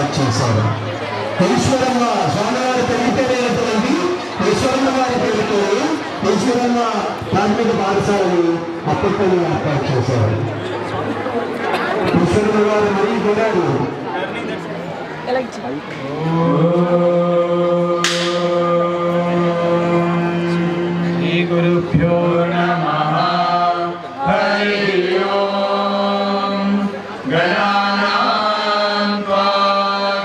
ఏర్పాటు చేశారు. ఈశ్వరమ్మ స్వామివారి పెళ్లిపేరైనటువంటి ఈశ్వరమ్మ వారి పేరుతో ఈశ్వరమ్మ ప్రాథమిక పాఠశాలను అప్పట్లో ఏర్పాటు చేశారు. ఈశ్వరమ్మ వారు మరీ కొడాడు. శ్రీ గురుభ్యో నమః. హరి ఓం. గణానాం త్వా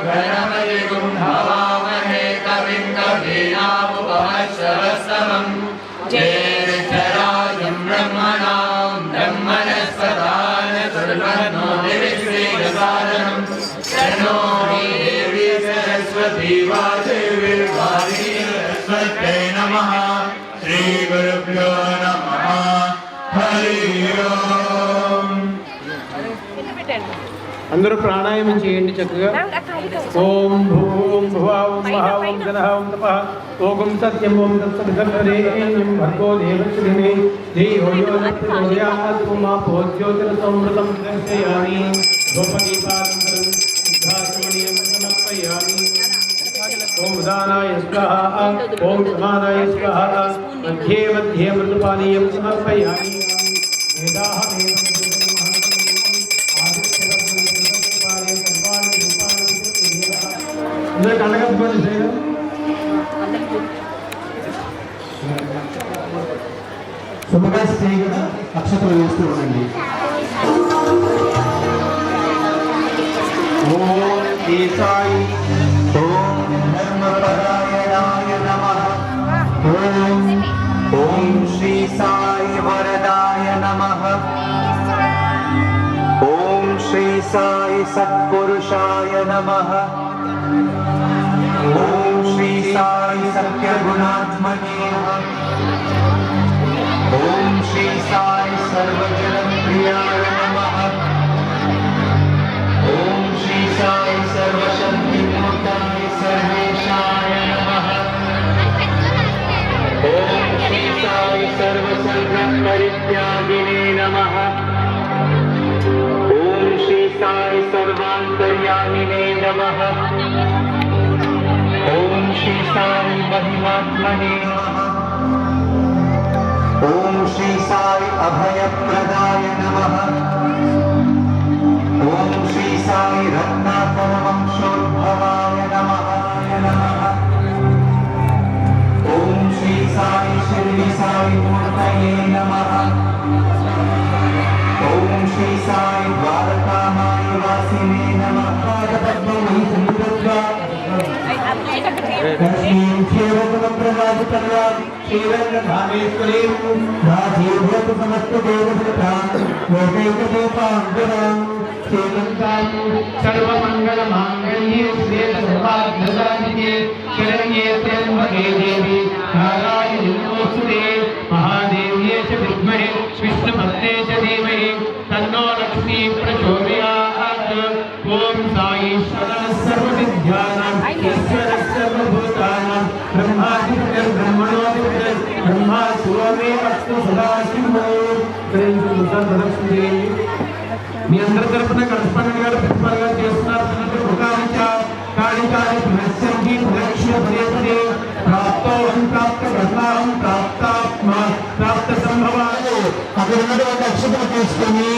గణపతిగుం హవామహే కవిం కవీనాముపమశ్రవస్తమం. జ్యేష్ఠరాజం బ్రహ్మణాం బ్రహ్మణస్పదాన శృణ్వన్నో దివిశ్రీగసాదనం. తన్నో దేవీ సరస్వతీ వాదేవి వాణీరస్వత్యై నమః. శ్రీ గురుభ్యో నమః. హరి ఓం. అందరూ ప్రాణాయామం చేయండి చక్కగా. ఓం భూం భువా ఓం మహా ఓం జనః ఓం తపః ఓం సత్యం ఓం తత్సవితుర్వరేణ్యం భర్గో దేవస్య ధీమహి ధియో యో న ప్రచోదయాత్. ఉమాపో జ్యోతిరసమృతం దర్శయామి. ధూపదీపానంతరం సిద్ధాచమనీయం సమర్పయామి. ఓం ఉదానాయ స్వాహా ఓం సమానాయ స్వాహా. మధ్యే మధ్యే మృదుపానీయం సమర్పయామి. కళ్ళగట్టుకోండి. శుభకాశ చేయగా అక్షతలు వేస్తూ ఉండండి. ఓం శ్రీ సాయి. ఓం ధర్మపరాయణాయ నమః. ఓం శ్రీ సాయి వరదాయ నమః. ఓం శ్రీ సాయి సత్పురుషాయ నమః. ఓం శ్రీ సాయి సత్యగుణాత్మనే నమః. ఓం శ్రీ సాయి సర్వజనప్రియాయ నమః. ఓం శ్రీ సాయి సర్వశక్తిమూర్తాయ సర్వేశాయ నమః. ఓం శ్రీ సాయి సర్వసర్వపరిత్యాగినే నమః. ఓం శ్రీ సాయి సర్వాంతర్యామినే నమః. ఓం శ్రీ సాయి మహిమాత్మనే నమః. ఓం శ్రీ సాయి అభయప్రదాయ నమః. ఓం శ్రీ సాయి రత్నాకర వంశోద్భవాయ నమః. ఓం శ్రీ సాయి శిరిడి సాయి మూర్తయే నమః. ఓం శ్రీ సాయి ద్వారకామాయ వాసినే నమః. పాదపద్మమై సంయుక్త్వా లక్ష్మీం క్షీరగుణం ప్రవాదితన్వాం క్షీరంగధామేశ్వరీం రాజీభూత సమస్త దేవతాం లోకైకదీపాంబరాం శ్రీలంకాం సర్వమంగళమాంగళ్యే శివే సర్వార్థసాధికే శరణ్యే త్ర్యంబకే దేవి నారాయణీ నమోస్తుతే మహాదేవ్యే చ విద్మహే విష్ణుపత్నే చ ధీమహి తన్నో లక్ష్మీ ప్రచోదయాత్. ఓం సాయీశ్వరః సర్వవిద్యానాం ఈశ్వరః సర్వభూతానాం బ్రహ్మాధిపతిర్బ్రహ్మణోధిపతిర్ బ్రహ్మా శివమే అస్తు సదాశివో. మీ అందరి తరపున కరస్పాండెంట్ గారు ప్రిన్సిపాల్ గారు చేస్తున్నారు. కాళికాని పునశ్చండి పునక్ష పదే పదే ప్రాప్తోహం ప్రాప్త కర్మాహం ప్రాప్తాత్మ ప్రాప్త సంభవాలు. అక్కడ ఉన్నటువంటి అక్షతలు తీసుకొని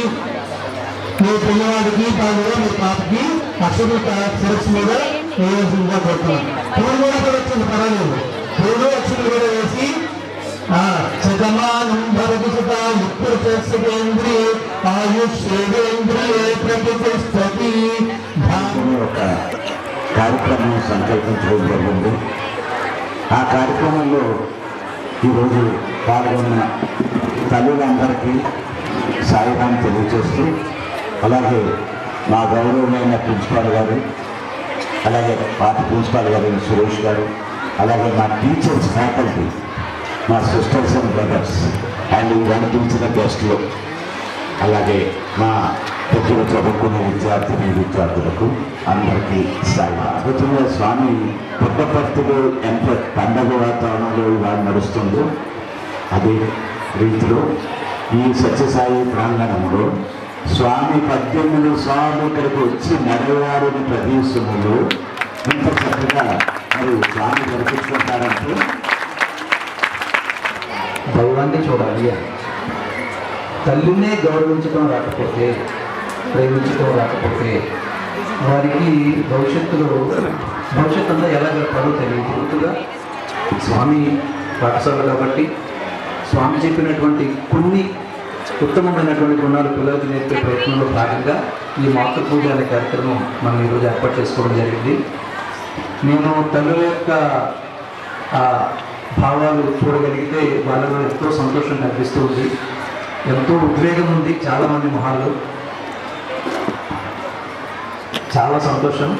మీ పిల్లవాడికి కాదు మీ పాపకి అక్షతలు శిరస్సు మీద వేయాల్సిందిగా కోరుతున్నాను. పూలు కూడా వచ్చింది, పర్వాలేదు. పూలు అక్షతలు కూడా వేసి శతమానం భవతి శతాయుక్తేంద్రియే ఆయుష్యేంద్రియే ప్రతిష్టతి. ఒక కార్యక్రమం సంకల్పించడం జరిగింది. ఆ కార్యక్రమంలో ఈరోజు పాల్గొన్న తల్లులందరికీ సాయిరాం తెలియజేస్తూ, అలాగే మా గౌరవమైన ప్రిన్సిపాల్ గారు, అలాగే పాత ప్రిన్సిపాల్ గారు సురేష్ గారు, అలాగే మా టీచర్స్ ఫ్యాకల్టీ, మా సిస్టర్స్ అండ్ బ్రదర్స్ అండ్ అనిపించిన గెస్ట్లు, అలాగే మా దగ్గర చదువుకునే విద్యార్థులకు అందరికీ సాయిరాం. స్వామి పుట్టపర్తిలో ఎంత పండగ వాతావరణంలో ఇవాళ నడుస్తుందో అదే రీతిలో ఈ సత్యసాయి ప్రాంగణంలో స్వామి 18 సార్లు ఇక్కడికి వచ్చి నడవారిని ప్రదేశములు ఇంత చక్కగా మరి స్వామి జరిపించుకుంటారంటే దైవాన్ని చూడాలి. తల్లినే గౌరవించడం రాకపోతే, ప్రేమించడం రాకపోతే వారికి భవిష్యత్తు అంతా ఎలా గడపాలో తెలియదు. పూర్తిగా స్వామి పాఠశాల కాబట్టి స్వామి చెప్పినటువంటి కొన్ని ఉత్తమమైనటువంటి గుణాలు పిల్లలకు నేర్పే ప్రయత్నంలో భాగంగా ఈ మాతృపూజ అనే కార్యక్రమం మనం ఈరోజు ఏర్పాటు చేసుకోవడం జరిగింది. నేను తల్లుల యొక్క భావాలు చూడగలిగితే వాళ్ళలో ఎంతో సంతోషం కనిపిస్తూ ఉంది, ఎంతో ఉద్వేగం ఉంది చాలామంది మొహాల్లో. చాలా సంతోషం.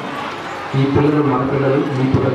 ఈ పిల్లలు మన పిల్లలు, మీ పిల్లలు.